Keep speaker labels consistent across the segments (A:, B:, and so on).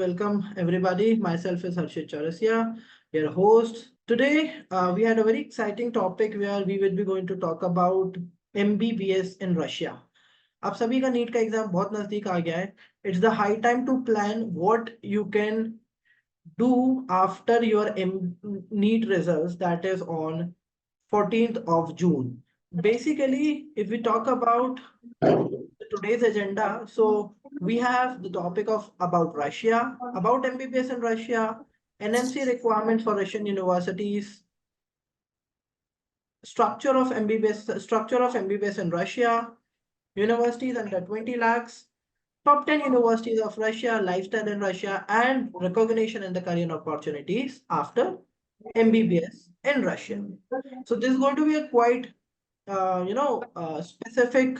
A: welcome everybody. Myself is Harshit Chaurasia, your host. Today, we had a very exciting topic where we will be going to talk about MBBS in Russia. आप सभी का NEET का exam बहुत नजदीक आ गया है. It's the high time to plan what you can do after your NEET results, that is on 14th of June. Basically, if we talk about today's agenda, so we have the topic of about Russia, about MBBS in Russia, NMC requirements for Russian universities, structure of MBBS in Russia, universities under 20 lakhs, top 10 universities of Russia, lifestyle in Russia, and recognition in the career opportunities after MBBS in Russia. So this is going to be a quite specific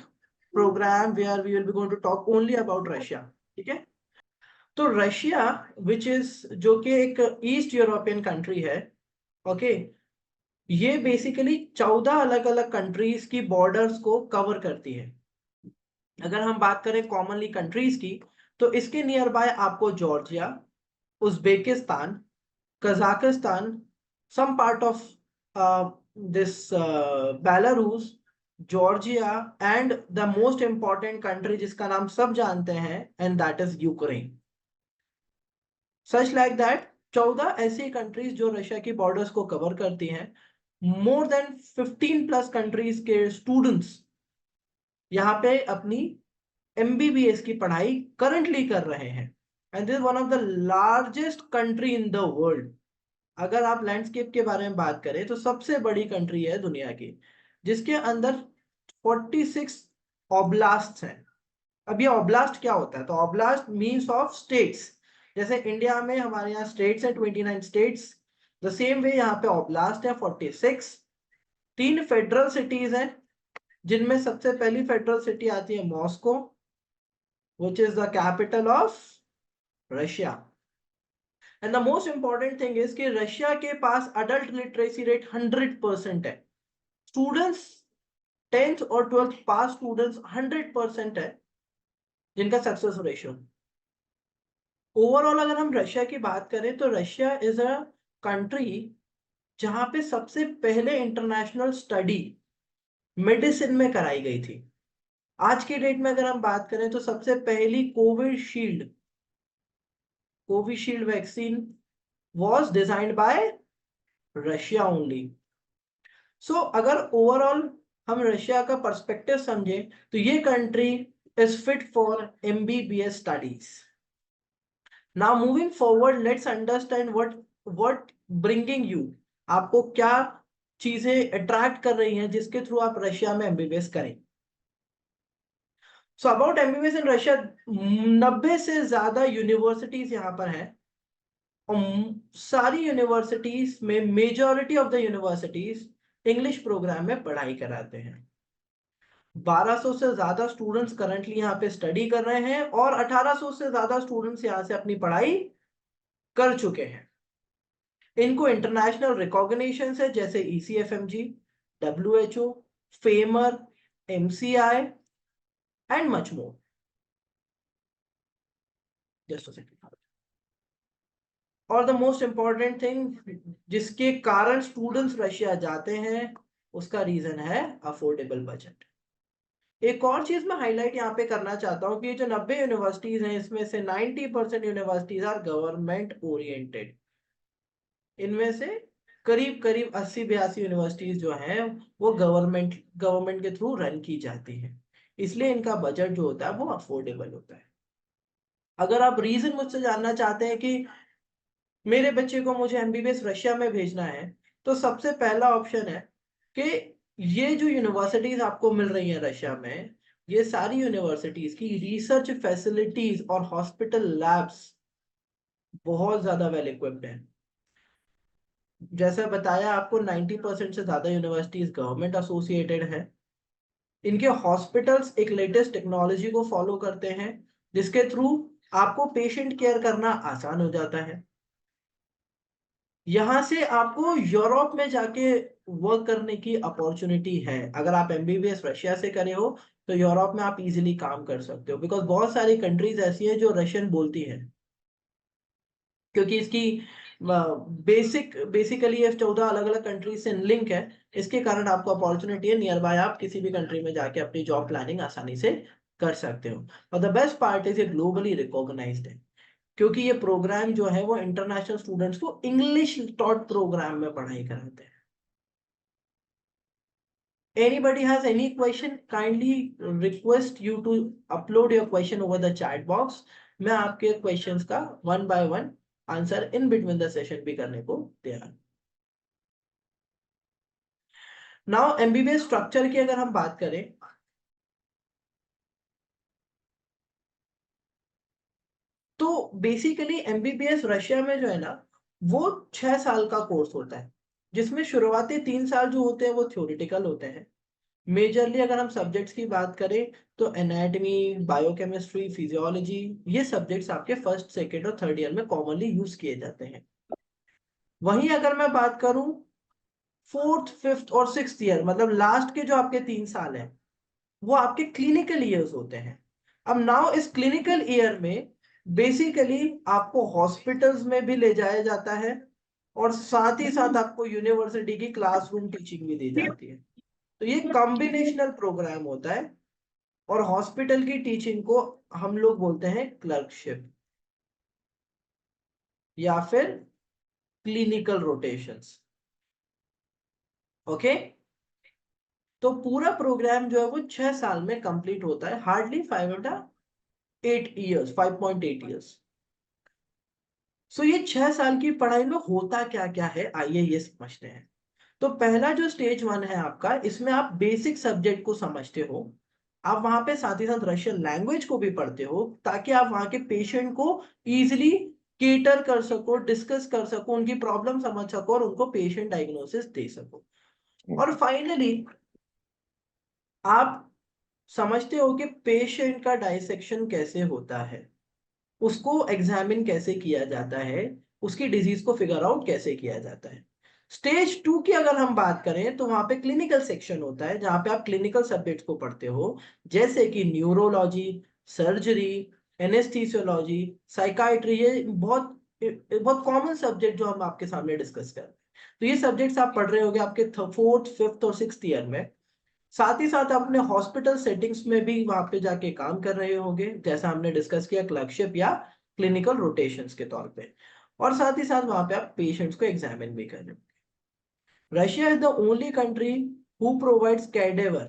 A: program where we will be going to talk only about Russia. ठीक है. तो Russia which is जो कि एक east European country है. Okay, ये basically 14 अलग अलग कंट्रीज की बॉर्डर्स को कवर करती है. अगर हम बात करें कॉमनली कंट्रीज की, तो इसके नियर बाय आपको Georgia, Uzbekistan, Kazakhstan, some part of this Belarus, Georgia and the most important country जिसका नाम सब जानते हैं, and that is Ukraine. Such like that 14 ऐसी कंट्रीज जो रशिया की बॉर्डर्स को कवर करती हैं. मोर देन 15 प्लस कंट्रीज के स्टूडेंट्स यहाँ पे अपनी MBBS की पढ़ाई करंटली कर रहे हैं. And this one of the largest country in the world. अगर आप लैंडस्केप के बारे में बात करें तो सबसे बड़ी कंट्री है दुनिया की, जिसके अंदर 46 ऑब्लास्ट हैं. अब ये ऑब्लास्ट क्या होता है? तो ऑब्लास्ट मीन्स ऑफ स्टेट्स. जैसे इंडिया में हमारे यहाँ स्टेट्स है 29 स्टेट्स, द सेम वे यहाँ पे ऑब्लास्ट है 46. 3 फेडरल सिटीज हैं, जिनमें सबसे पहली फेडरल सिटी आती है Moscow, which is the capital of Russia. And the most important thing is कि रशिया के पास अडल्ट लिटरेसी रेट 100% है. स्टूडेंट्स 10th और 12th पास स्टूडेंट्स 100% है जिनका सक्सेस रेशियो. ओवरऑल अगर हम रशिया की बात करें तो रशिया इज अ कंट्री जहां पे सबसे पहले इंटरनेशनल स्टडी मेडिसिन में कराई गई थी. आज की डेट में अगर हम बात करें तो सबसे पहली Covishield vaccine was designed by Russia only. So अगर ओवरऑल हम रशिया का पर्सपेक्टिव समझे तो ये country is fit for MBBS studies. Now moving forward, let's understand what bringing you, आपको क्या चीजें अट्रैक्ट कर रही हैं जिसके थ्रू आप रशिया में MBBS करें. So about MBBS in Russia, 90 से ज्यादा यूनिवर्सिटीज यहाँ पर हैं, और सारी यूनिवर्सिटीज में majority of the universities English program में पढ़ाई कराते हैं. 1200 से ज्यादा स्टूडेंट्स करंटली यहाँ पे स्टडी कर रहे हैं, और 1800 से ज्यादा स्टूडेंट्स यहाँ से अपनी पढ़ाई कर चुके हैं. इनको इंटरनेशनल रिकॉग्निशन है, जैसे ECFMG, WHO, फेमर, MCI and much more. Just a second. और द मोस्ट इंपॉर्टेंट थिंग जिसके कारण स्टूडेंट्स रशिया जाते हैं, उसका रीजन है अफोर्डेबल बजट. एक और चीज मैं हाईलाइट यहाँ पे करना चाहता हूँ कि जो 90 यूनिवर्सिटीज हैं, इसमें से 90% यूनिवर्सिटीज आर गवर्नमेंट ओरिएंटेड. इनमें से करीब करीब 80-82 यूनिवर्सिटीज जो हैं वो गवर्नमेंट के थ्रू रन की जाती है. इसलिए इनका बजट जो होता है वो अफोर्डेबल होता है. अगर आप रीजन मुझसे जानना चाहते हैं कि मेरे बच्चे को मुझे MBBS रशिया में भेजना है, तो सबसे पहला ऑप्शन है कि ये जो यूनिवर्सिटीज आपको मिल रही है रशिया में, ये सारी यूनिवर्सिटीज की रिसर्च फैसिलिटीज और हॉस्पिटल लैब्स बहुत ज्यादा वेल इक्विप्ड है. जैसा बताया आपको, 90% से ज्यादा यूनिवर्सिटीज गवर्नमेंट एसोसिएटेड है. इनके हॉस्पिटल्स एक लेटेस्ट टेक्नोलॉजी को फॉलो करते हैं, जिसके थ्रू आपको पेशेंट केयर करना आसान हो जाता है. यहां से आपको यूरोप में जाके वर्क करने की अपॉर्चुनिटी है. अगर आप MBBS रशिया से करे हो तो यूरोप में आप इजीली काम कर सकते हो, बिकॉज बहुत सारी कंट्रीज ऐसी हैं जो रशियन बोलती हैं. क्योंकि इसकी बेसिकली ये 14 अलग अलग कंट्री से लिंक है। इसके कारण आपको अपॉर्चुनिटी है, नियर बाय आप किसी भी कंट्री में जाके अपनी जॉब प्लानिंग आसानी से कर सकते हो। और द बेस्ट पार्ट इज ये ग्लोबली रिकॉग्नाइज्ड है, क्योंकि ये प्रोग्राम जो है वो इंटरनेशनल स्टूडेंट्स को इंग्लिश टॉट प्रोग्राम में पढ़ाई कराते हैं। Anybody has any question, kindly request you to upload your question over the chat box. मैं आपके questions का one by one answer in between the session भी करने को तैयार। नाउ एमबीबीएस स्ट्रक्चर की अगर हम बात करें तो बेसिकली एमबीबीएस रशिया में जो है ना वो 6 साल का कोर्स होता है, जिसमें शुरुआती 3 साल जो होते हैं वो थ्योरेटिकल होते हैं। मेजरली अगर हम सब्जेक्ट्स की बात करें तो एनाटॉमी, बायोकेमिस्ट्री, फिजियोलॉजी, ये सब्जेक्ट्स आपके फर्स्ट, सेकेंड और थर्ड ईयर में कॉमनली यूज किए जाते हैं। वहीं अगर मैं बात करूं फोर्थ, फिफ्थ और सिक्स्थ ईयर, मतलब लास्ट के जो आपके 3 साल हैं वो आपके क्लिनिकल ईयर्स होते हैं। अब नाउ इस क्लिनिकल ईयर में बेसिकली आपको हॉस्पिटल्स में भी ले जाया जाता है और साथ ही साथ आपको यूनिवर्सिटी की क्लासरूम टीचिंग भी दी जाती है। तो ये कॉम्बिनेशनल प्रोग्राम होता है और हॉस्पिटल की टीचिंग को हम लोग बोलते हैं क्लर्कशिप या फिर क्लिनिकल रोटेशंस। ओके, तो पूरा प्रोग्राम जो है वो 6 साल में कंप्लीट होता है, हार्डली 5.8 ईयर्स, 5.8 ईयर्स। सो ये 6 साल की पढ़ाई में होता क्या क्या है, आइए ये समझते हैं। तो पहला जो स्टेज 1 है आपका, इसमें आप बेसिक सब्जेक्ट को समझते हो। आप वहां पे साथ ही साथ रशियन लैंग्वेज को भी पढ़ते हो ताकि आप वहां के पेशेंट को इजीली केटर कर सको, डिस्कस कर सको, उनकी प्रॉब्लम समझ सको और उनको पेशेंट डायग्नोसिस दे सको। और फाइनली आप समझते हो कि पेशेंट का डाइसेक्शन कैसे होता है, उसको एग्जामिन कैसे किया जाता है, उसकी डिजीज को फिगर आउट कैसे किया जाता है। स्टेज 2 की अगर हम बात करें तो वहां पे क्लिनिकल सेक्शन होता है जहां पे आप क्लिनिकल सब्जेक्ट्स को पढ़ते हो, जैसे कि न्यूरोलॉजी, सर्जरी, एनेस्थीसियोलॉजी, साइकाइट्री। ये बहुत बहुत कॉमन सब्जेक्ट जो हम आपके सामने डिस्कस कर रहे हैं। तो ये सब्जेक्ट्स आप पढ़ रहे होगे आपके फोर्थ, फिफ्थ और सिक्स्थ ईयर में। साथ ही साथ अपने हॉस्पिटल सेटिंग्स में भी वहां पे जाके काम कर रहे होंगे, जैसा हमने डिस्कस किया क्लर्कशिप या क्लिनिकल रोटेशंस के तौर पे। और साथ ही साथ वहां पे आप पेशेंट्स को एग्जामिन भी कर रहे हो। Russia is the only country who provides cadaver.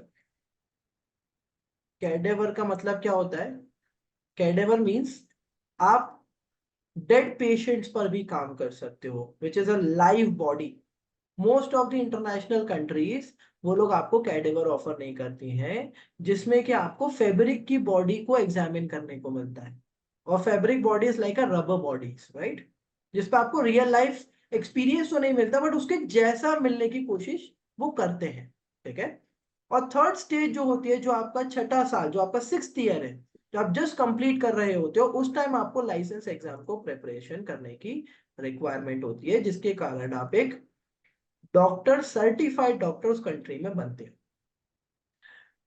A: Cadaver का मतलब क्या होता है? कैडेवर मीन्स आप डेड पेशेंट्स पर भी काम कर सकते हो, which is a live body. Most of the international countries वो लोग आपको कैडेवर ऑफर नहीं करती हैं, जिसमें कि आपको फैब्रिक की बॉडी को एग्जामिन करने को मिलता है। और fabric body is like a rubber bodies, right, जिसपे आपको रियल लाइफ एक्सपीरियंस तो नहीं मिलता बट उसके जैसा मिलने की कोशिश वो करते हैं। ठीक है। और थर्ड स्टेज जो होती है, जो आपका छठा साल, जो आपका सिक्स्थ ईयर है, जो आप जस्ट कंप्लीट कर रहे होते हो, उस टाइम आपको लाइसेंस एग्जाम को प्रिपरेशन करने की रिक्वायरमेंट होती है, जिसके कारण आप एक डॉक्टर, सर्टिफाइड डॉक्टर उस कंट्री में बनते हैं।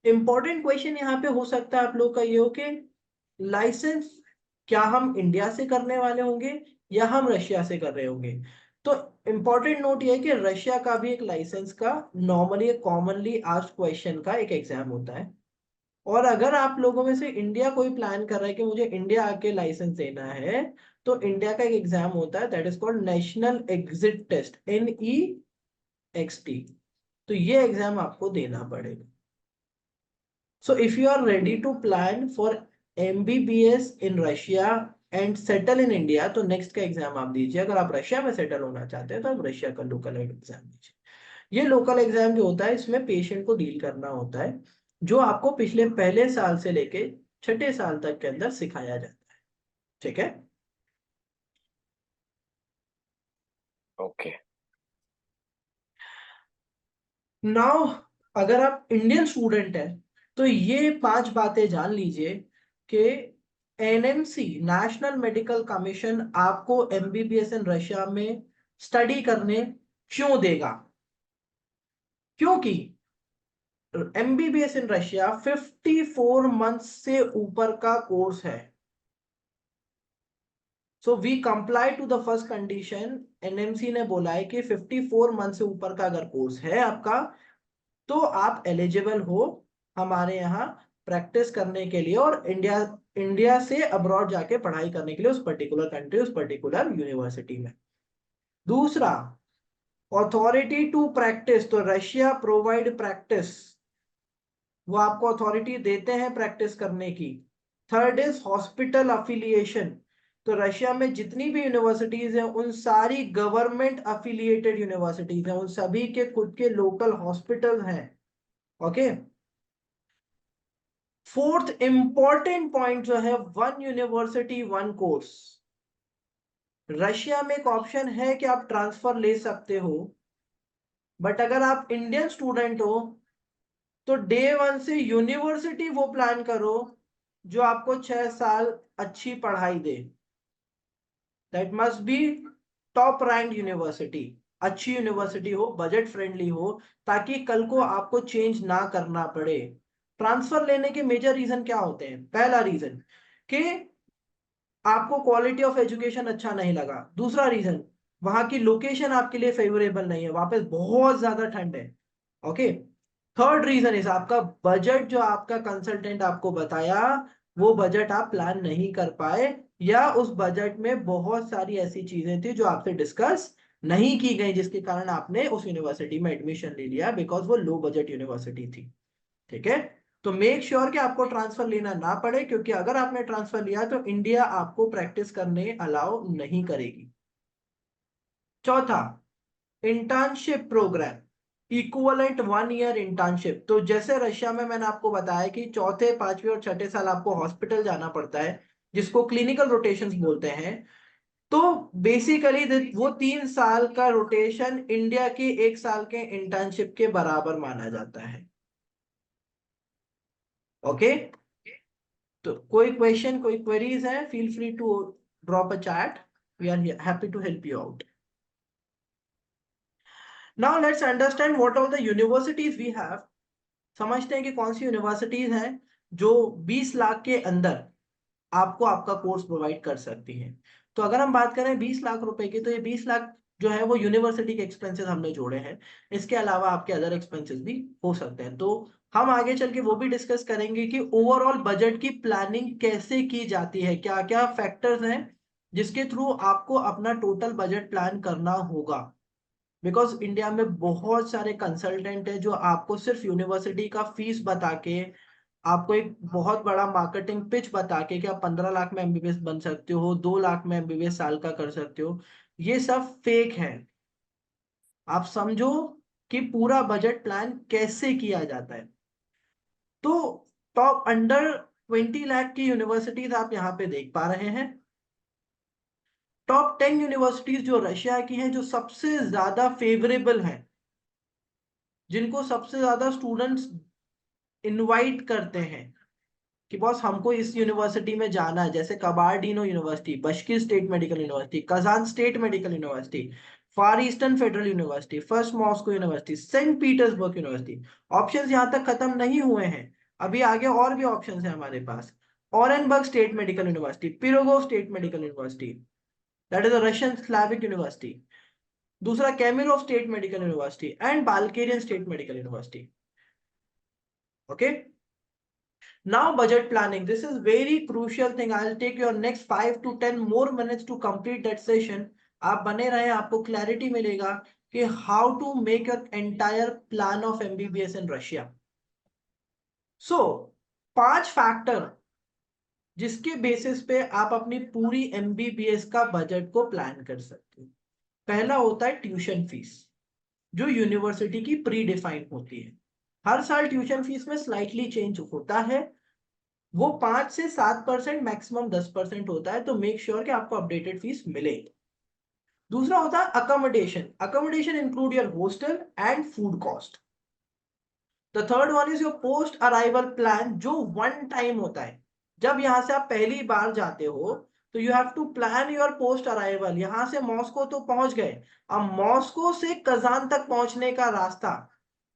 A: इंपॉर्टेंट क्वेश्चन यहाँ पे हो सकता है आप लोग का ये हो कि लाइसेंस क्या हम इंडिया से करने वाले होंगे या हम रशिया से कर रहे होंगे? तो इंपॉर्टेंट नोट ये है कि रशिया का भी एक लाइसेंस का नॉर्मली कॉमनली आस्क्ड क्वेश्चन का एक एग्जाम होता है। और अगर आप लोगों में से इंडिया कोई प्लान कर रहा है कि मुझे इंडिया आके लाइसेंस देना है, तो इंडिया का एक एग्जाम होता है, that is called national exit test, NEXT। तो ये एग्जाम आपको देना पड़ेगा। So if you are ready to plan for MBBS in Russia and settle in India, तो नेक्स्ट का एग्जाम आप दीजिए। अगर आप रशिया में सेटल होना चाहते हैं तो आप रशिया का लोकल एग्जाम दीजिए। ये लोकल एग्जाम जो होता है, इसमें पेशेंट को डील करना होता है, जो आपको पिछले पहले साल से लेके छठे साल तक के अंदर सिखाया जाता है। ठीक है।
B: ओके।
A: नाउ अगर आप इंडियन स्टूडेंट हैं तो ये 5 बातें जान लीजिए कि NMC, नेशनल मेडिकल कमीशन, आपको MBBS इन रशिया में स्टडी करने क्यों देगा? क्योंकि MBBS इन रशिया 54 मंथ से ऊपर का कोर्स है। So we comply to the first condition. NMC ने बोला है कि 54 मंथ से ऊपर का अगर कोर्स है आपका तो आप एलिजिबल हो हमारे यहाँ प्रैक्टिस करने के लिए और इंडिया से अब्रॉड जाके पढ़ाई करने के लिए उस पर्टिकुलर कंट्री, उस पर्टिकुलर यूनिवर्सिटी में। दूसरा, अथॉरिटी टू प्रैक्टिस, तो रशिया प्रोवाइड प्रैक्टिस, वो आपको अथॉरिटी देते हैं प्रैक्टिस करने की। थर्ड इज हॉस्पिटल अफिलिएशन, तो रशिया में जितनी भी यूनिवर्सिटीज हैं उन सारी गवर्नमेंट अफिलिएटेड यूनिवर्सिटीज हैं, उन सभी के खुद के लोकल हॉस्पिटल हैं। ओके। फोर्थ इंपॉर्टेंट पॉइंट जो है, one university one course. Russia में एक ऑप्शन है कि आप ट्रांसफर ले सकते हो, बट अगर आप इंडियन स्टूडेंट हो तो डे वन से यूनिवर्सिटी वो प्लान करो जो आपको 6 साल अच्छी पढ़ाई दे। That must be top rank university, अच्छी यूनिवर्सिटी हो, बजट फ्रेंडली हो, ताकि कल को आपको चेंज ना करना पड़े। ट्रांसफर लेने के मेजर रीजन क्या होते हैं? पहला रीजन कि आपको क्वालिटी ऑफ एजुकेशन अच्छा नहीं लगा। दूसरा रीजन, वहां की लोकेशन आपके लिए फेवरेबल नहीं है, वहां पे बहुत ज्यादा ठंड है। ओके। थर्ड रीजन इज आपका बजट, जो आपका कंसल्टेंट आपको बताया वो बजट आप प्लान नहीं कर पाए, या उस बजट में बहुत सारी ऐसी चीजें थी जो आपसे डिस्कस नहीं की गई, जिसके कारण आपने उस यूनिवर्सिटी में एडमिशन ले लिया, बिकॉज वो लो बजट यूनिवर्सिटी थी। ठीक है। तो मेक श्योर कि आपको ट्रांसफर लेना ना पड़े, क्योंकि अगर आपने ट्रांसफर लिया तो इंडिया आपको प्रैक्टिस करने अलाउ नहीं करेगी। चौथा, internship program, equivalent 1 year internship. तो जैसे रशिया में मैंने आपको बताया कि चौथे, पांचवें और छठे साल आपको हॉस्पिटल जाना पड़ता है, जिसको क्लिनिकल रोटेशंस बोलते हैं। तो बेसिकली वो 3 साल का रोटेशन इंडिया के 1 साल के इंटर्नशिप के बराबर माना जाता है। ओके। तो कोई क्वेश्चन, कोई क्वेरीज है, feel free to drop a chat, we are happy to help you out. Now let's understand what are the universities we have. समझते हैं कि कौन सी यूनिवर्सिटीज हैं जो 20 लाख के अंदर आपको आपका कोर्स प्रोवाइड कर सकती हैं। तो अगर हम बात करें 20 लाख रुपए की, तो ये 20 लाख जो है वो यूनिवर्सिटी के एक्सपेंसेस हमने जोड़े हैं। इसके अलावा आपके अदर एक्सपेंसेस भी हो सकते हैं, तो हम आगे चल के वो भी डिस्कस करेंगे कि ओवरऑल बजट की प्लानिंग कैसे की जाती है, क्या क्या फैक्टर्स हैं जिसके थ्रू आपको अपना टोटल बजट प्लान करना होगा। बिकॉज इंडिया में बहुत सारे कंसल्टेंट हैं जो आपको सिर्फ यूनिवर्सिटी का फीस बता के, आपको एक बहुत बड़ा मार्केटिंग पिच बता के कि आप 15 लाख में एमबीबीएस बन सकते हो, 2 लाख में एमबीबीएस साल का कर सकते हो, ये सब फेक है। आप समझो कि पूरा बजट प्लान कैसे किया जाता है। तो टॉप अंडर 20 लाख की यूनिवर्सिटीज आप यहाँ पे देख पा रहे हैं। टॉप 10 यूनिवर्सिटीज जो रशिया की हैं, जो सबसे ज्यादा फेवरेबल हैं, जिनको सबसे ज्यादा स्टूडेंट्स इनवाइट करते हैं कि बॉस हमको इस यूनिवर्सिटी में जाना है, जैसे Kabardino university, Bashkir state medical university, Kazan state medical university, far eastern federal university, first Moscow university, saint Petersburg university. Options यहाँ तक खत्म नहीं हुए हैं, अभी आगे और भी ऑप्शंस हैं हमारे पास। Orenburg state medical university, Pirogov state medical university, that is a Russian Slavic university. दूसरा, Kemerovo state medical university and Balkarian state medical university. Okay. Now budget planning. This is very crucial thing. I'll take your next 5 to 10 more minutes to complete that session. आप बने रहे, आपको clarity मिलेगा कि how to make your entire plan of MBBS in Russia. So 5 factor जिसके basis पे आप अपनी पूरी MBBS का बजट को प्लान कर सकते हो। पहला होता है ट्यूशन फीस, जो यूनिवर्सिटी की प्री डिफाइन होती है। हर साल ट्यूशन फीस में स्लाइटली चेंज होता है, वो 5 से 7%, मैक्सिमम 10% होता है, तो मेक श्योर कि आपको अपडेटेड फीस मिले। दूसरा होता है accommodation. Accommodation include your hostel and food cost. The third one is your post arrival plan, जो वन टाइम होता है। जब यहां से आप पहली बार जाते हो तो you have to plan your post arrival. यहां से मॉस्को तो पहुंच गए, अब मॉस्को से कजान तक पहुंचने का रास्ता,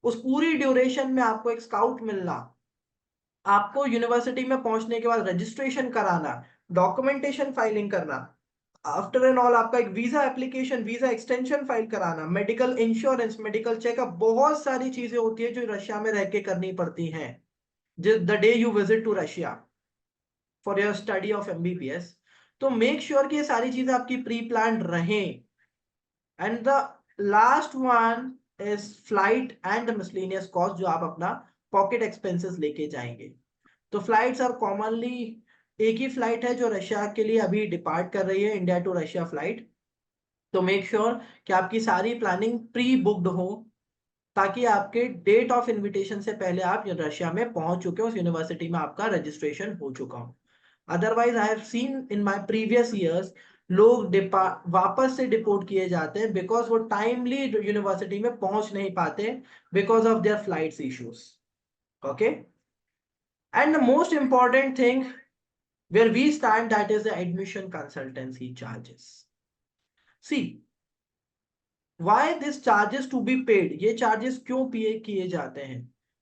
A: उस पूरी ड्यूरेशन में आपको एक स्काउट मिलना, आपको यूनिवर्सिटी में पहुंचने के बाद रजिस्ट्रेशन कराना, डॉक्यूमेंटेशन फाइलिंग करना, आफ्टर एंड ऑल आपका एक visa application, visa extension file कराना, मेडिकल इंश्योरेंस, मेडिकल चेकअप, बहुत सारी चीजें होती है जो रशिया में रह के करनी पड़ती हैं the day you visit to Russia for your study of MBBS. तो मेक श्योर कि ये सारी चीजें आपकी प्री प्लान रहें। And the last one is flight and the miscellaneous cost, जो आप अपना पॉकेट एक्सपेंसेस लेके जाएंगे। तो फ्लाइट्स आर कॉमनली एक ही फ्लाइट है जो रशिया के लिए अभी डिपार्ट कर रही है, इंडिया टू रशिया फ्लाइट। तो मेक श्योर कि आपकी सारी प्लानिंग प्री बुक्ड हो, ताकि आपके डेट ऑफ इनविटेशन से पहले आप रशिया में पहुंच चुके हो, उस यूनिवर्सिटी में आपका रजिस्ट्रेशन हो चुका हो। Otherwise I have seen in my previous years लोग वापस से डिपोर्ट किए जाते हैं बिकॉज वो टाइमली यूनिवर्सिटी में पहुंच नहीं पाते because of their flights issues. Okay, and the most important thing where we stand, that is the admission consultancy charges. See, why this charges to be paid? ये charges क्यों पे किए जाते हैं?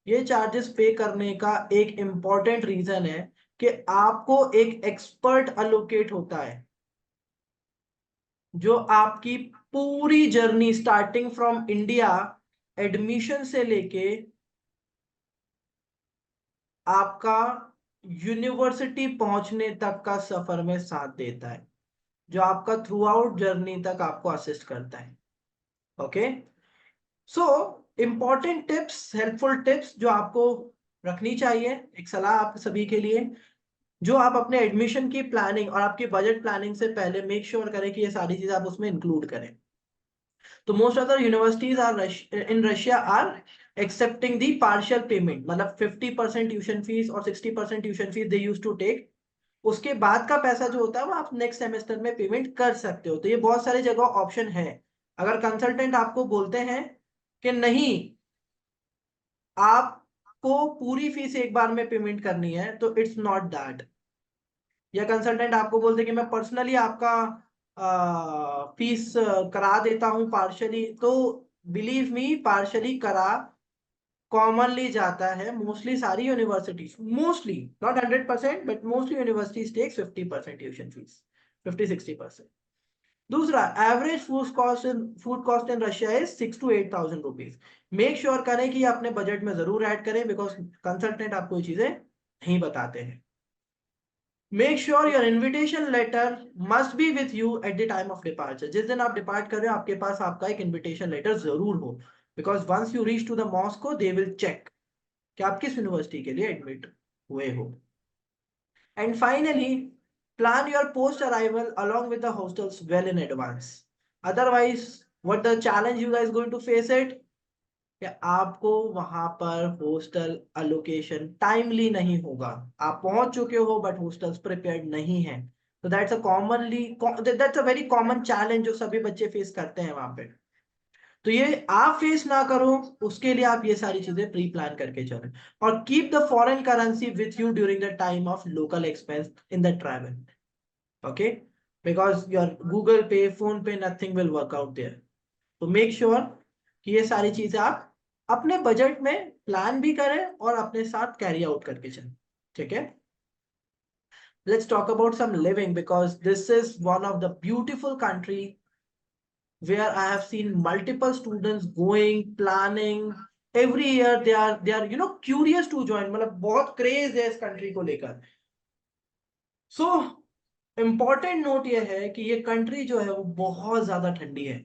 A: ये charges पे करने का एक important reason है कि आपको एक expert allocate होता है जो आपकी पूरी journey starting from India admission से लेके आपका यूनिवर्सिटी पहुंचने तक का सफर में साथ देता है, जो आपका थ्रू आउट जर्नी तक आपको असिस्ट करता है। Okay, so important tips, helpful tips जो आपको रखनी चाहिए, एक सलाह आप सभी के लिए, जो आप अपने एडमिशन की प्लानिंग और आपकी बजट प्लानिंग से पहले मेक श्योर करें कि ये सारी चीजें आप उसमें इंक्लूड करें। तो most of the universities are in Russia are accepting the partial payment, मतलब 50% ट्यूशन फीस और 60% tuition fees they use to take. उसके बाद का पैसा जो होता है वो आप नेक्स्ट सेमेस्टर में पेमेंट कर सकते हो। तो ये बहुत सारी जगह ऑप्शन है। अगर कंसल्टेंट आपको बोलते हैं कि नहीं, आपको पूरी फीस एक बार में पेमेंट करनी है, तो इट्स नॉट दैट। या कंसल्टेंट आपको बोलते कि मैं पर्सनली आपका फीस करा देता हूं पार्शली, तो बिलीव मी, पार्शली करा कॉमनली जाता है। मोस्टली सारी universities, mostly not 100%, but mostly universities take 50% tuition fees, 50-60%। दूसरा, average food cost in Russia is 6 to 8,000 rupees. Make sure करें कि अपने बजट में जरूर ऐड करें, बिकॉज कंसल्टेंट आपको ये चीजें नहीं बताते हैं। Make sure your invitation letter must be with you at the time of departure. जिस दिन आप डिपार्ट कर रहे हो आपके पास आपका एक इन्विटेशन लेटर जरूर हो, because once you reach to the Moscow they will check कि आप किस यूनिवर्सिटी के लिए एडमिट हुए हो। And finally, plan your post arrival along with the hostels well in advance. Otherwise, what the challenge you guys going to face it, कि आपको वहां पर हॉस्टल अलोकेशन टाइमली नहीं होगा। आप पहुंच चुके हो बट हॉस्टल्स प्रिपेयर्ड नहीं है। तो that's a very common challenge जो सभी बच्चे फेस करते हैं वहां पे। तो ये आप फेस ना करो, उसके लिए आप ये सारी चीजें प्री प्लान करके चलें। और keep the foreign currency with you during the time of local expense in the travel. okay, because your Google Pay, phone pay, nothing will work out there. तो make sure कि ये सारी चीजें आप अपने बजट में प्लान भी करें और अपने साथ कैरी आउट करके चलें। ठीक है, let's talk about some living, because this is one of the beautiful country where I have seen multiple students going, planning every year, they are curious to join, मतलब बहुत क्रेज है इस country को लेकर। सो इंपॉर्टेंट नोट ये है कि ये कंट्री जो है वो बहुत ज्यादा ठंडी है।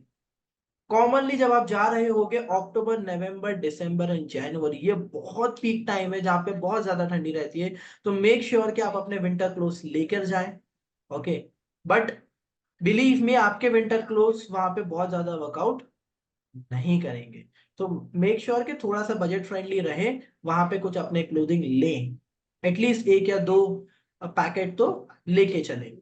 A: कॉमनली जब आप जा रहे होगे अक्टूबर, नवंबर, दिसंबर एंड जनवरी, ये बहुत पीक टाइम है जहाँ पे बहुत ज्यादा ठंडी रहती है। तो मेक श्योर कि आप अपने विंटर क्लोथ्स लेकर जाएं। ओके, बट बिलीव मी, आपके विंटर क्लोथ्स वहां पे बहुत ज्यादा वर्कआउट नहीं करेंगे। तो मेक श्योर कि थोड़ा सा बजट फ्रेंडली रहे, वहां पे कुछ अपने क्लोथिंग लें, एटलीस्ट 1 या 2 पैकेट तो लेके चलें।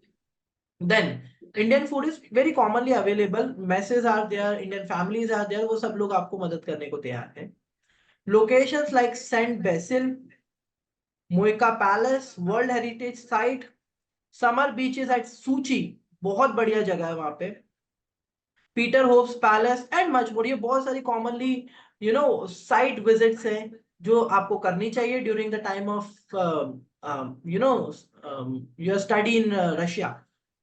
A: Then Indian food is very commonly available. Messes are there, Indian families are there, वो सब लोग आपको मदद करने को तैयार हैं। Locations like Saint Basil, Moika Palace, World Heritage Site, Summer Beaches at Sochi, बहुत बढ़िया जगह है वहां पे, Peter hopes palace and much मोर। ये बहुत सारी कॉमनली साइट विजिट्स हैं जो आपको करनी चाहिए during the time of your study in Russia.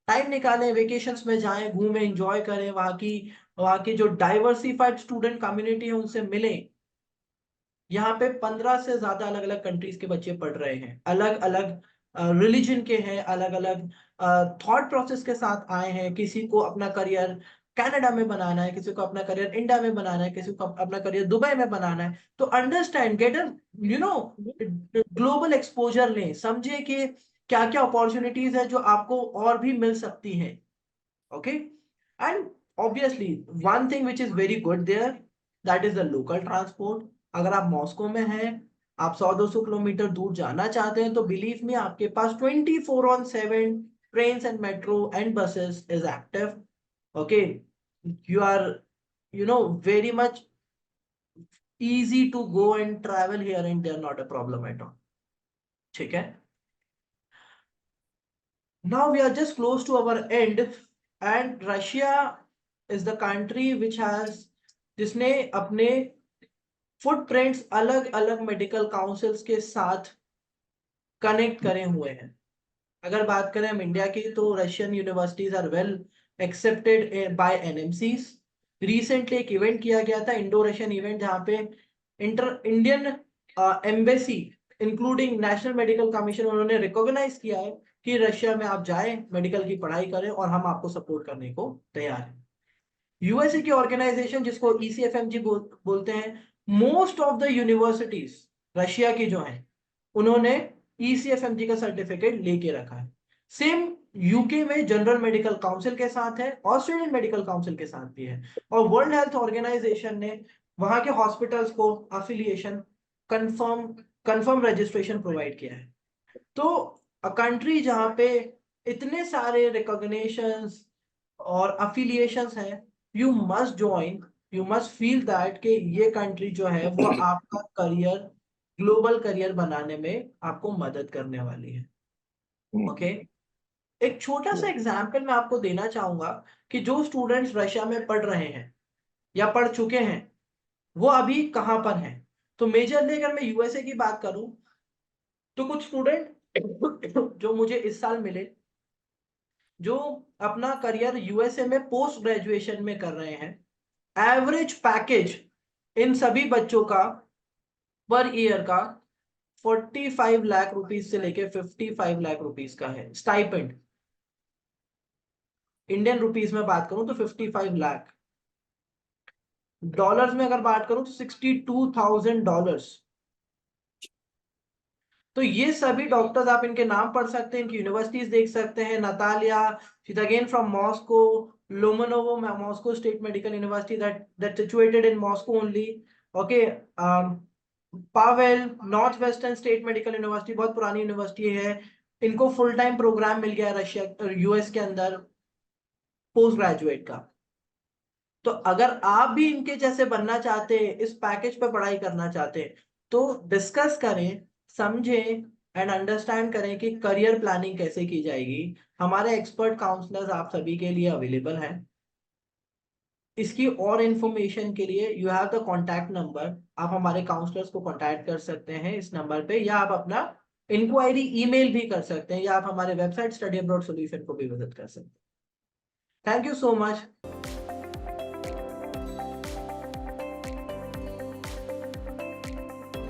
A: Time निकालें, वेकेशंस में जाएं, घूमें, एंजॉय करें, वहाँ की जो डाइवर्सिफाइड स्टूडेंट कम्युनिटी है उनसे मिलें। यहाँ पे 15 से ज्यादा अलग अलग कंट्रीज के बच्चे पढ़ रहे हैं, अलग अलग रिलीजन के हैं, अलग अलग थॉट प्रोसेस के साथ आए हैं। किसी को अपना करियर कनाडा में बनाना है, किसी को अपना करियर इंडिया में बनाना है, किसी को अपना करियर दुबई में बनाना है। तो understand, get a global exposure लें, समझे कि क्या क्या अपॉर्चुनिटीज है जो आपको और भी मिल सकती हैं। Okay, and obviously one thing which is very good there, that is the local transport. अगर आप मॉस्को में हैं, आप 100-200 किलोमीटर दूर जाना चाहते हैं, तो बिलीव मी, आपके पास 24/7 trains and metro and buses is active. Okay, you are very much easy to go and travel here and there, not a problem at all. ठीक है, now we are just close to our end, and Russia is the country which has, जिसने अपने footprints अलग अलग medical councils के साथ connect करे हुए हैं। अगर बात करें हम इंडिया की, तो Russian universities are well accepted by NMCs. Recently एक इवेंट किया गया था, इंडो रशियन इवेंट, जहां पे Indian embassy including national medical commission, उन्होंने रिकॉग्नाइज किया है कि रशिया में आप जाएं, मेडिकल की पढ़ाई करें, और हम आपको सपोर्ट करने को तैयार हैं। यूएसए की ऑर्गेनाइजेशन जिसको ईसीएफएमजी बोलते हैं, most of the universities Russia की जो हैं, उन्होंने ईसीएफएमजी का सर्टिफिकेट लेके रखा है। सेम यूके में जनरल मेडिकल काउंसिल के साथ है, ऑस्ट्रेलियन मेडिकल काउंसिल के साथ भी है, और वर्ल्ड हेल्थ ऑर्गेनाइजेशन ने वहां के हॉस्पिटल्स को अफिलिएशन, कंफर्म रजिस्ट्रेशन प्रोवाइड किया है। तो अ कंट्री जहां पे इतने सारे रिकॉग्निशंस और अफिलिएशंस हैं, you must join, you must feel that कि ये कंट्री जो है वो आपका करियर, ग्लोबल करियर बनाने में आपको मदद करने वाली है। ओके, एक छोटा सा एग्जांपल मैं आपको देना चाहूंगा कि जो स्टूडेंट्स रशिया में पढ़ रहे हैं या पढ़ चुके हैं, वो अभी कहां पर हैं। तो मेजरली अगर मैं यूएसए की बात करूं, तो कुछ स्टूडेंट जो मुझे इस साल मिले, जो अपना करियर यूएसए में पोस्ट ग्रेजुएशन में कर रहे हैं, एवरेज पैकेज इन सभी बच्चों का पर ईयर का 45 लाख रुपीस से लेके 55 लाख रुपीस का है स्टाइपेंड। इंडियन रुपीस में बात करूं तो 55 लाख, डॉलर्स में अगर बात करूं तो $62,000। तो ये सभी डॉक्टर्स, आप इनके नाम पढ़ सकते हैं, इनकी यूनिवर्सिटीज देख सकते हैं। Natalia, she is again from Moscow, Lomonosov Moscow state medical university, that situated in Moscow only. Okay, Pavel, north western state medical university, बहुत पुरानी यूनिवर्सिटी है, इनको फुल टाइम प्रोग्राम मिल गया रशिया यूएस के अंदर पोस्ट ग्रेजुएट का। तो अगर आप भी इनके जैसे बनना चाहते हैं, इस पैकेज पे पढ़ाई करना चाहते हैं, तो डिस्कस करें, समझें एंड अंडरस्टैंड करें कि करियर प्लानिंग कैसे की जाएगी। हमारे एक्सपर्ट काउंसलर्स आप सभी के लिए अवेलेबल हैं। इसकी और इंफॉर्मेशन के लिए you have the contact number, आप हमारे काउंसलर्स को कॉन्टैक्ट कर सकते हैं इस नंबर पे, या आप अपना इंक्वायरी ईमेल भी कर सकते हैं, या आप हमारे वेबसाइट स्टडी अब्रॉड सॉल्यूशन को भी विजिट कर सकते हैं। Thank you so much.